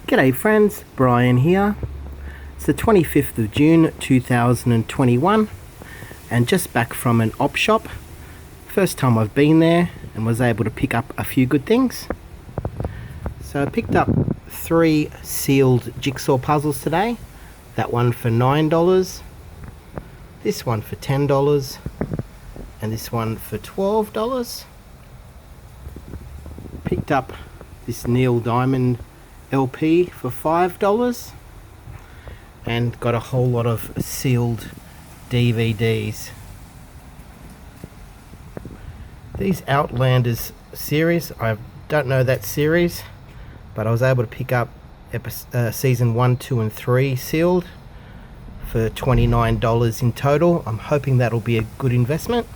G'day friends, Brian here. It's the 25th of June 2021 and just back from an op shop. First time I've been there and was able to pick up a few good things. So I picked up 3 sealed jigsaw puzzles today. That one for $9, this one for $10 and this one for $12. Picked up this Neil Diamond LP for $5 and got a whole lot of sealed DVDs. These Outlanders series, I don't know that series, but I was able to pick up season 1, 2 and 3 sealed for $29 in total. I'm hoping that'll be a good investment.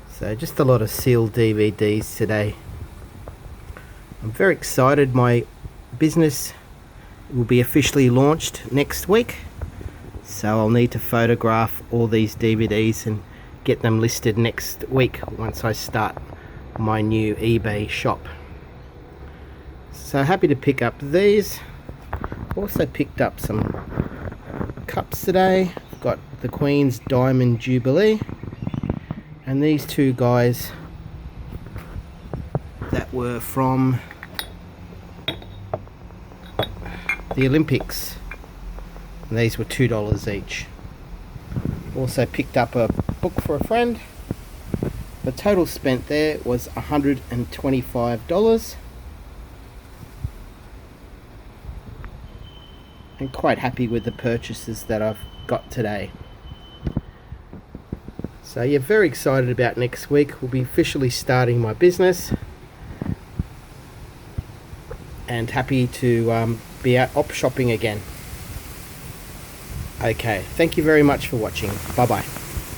So just a lot of sealed DVDs today. I'm very excited. My business will be officially launched next week, so I'll need to photograph all these DVDs and get them listed next week once I start my new eBay shop. So happy to pick up these. Also picked up some cups today. I've got the Queen's Diamond Jubilee and these two guys that were from the Olympics, and these were $2 each. Also picked up a book for a friend. The total spent there was $125, and quite happy with the purchases that I've got today. So yeah, very excited about next week. We'll be officially starting my business and happy to be out op shopping again. Okay, thank you very much for watching. Bye bye.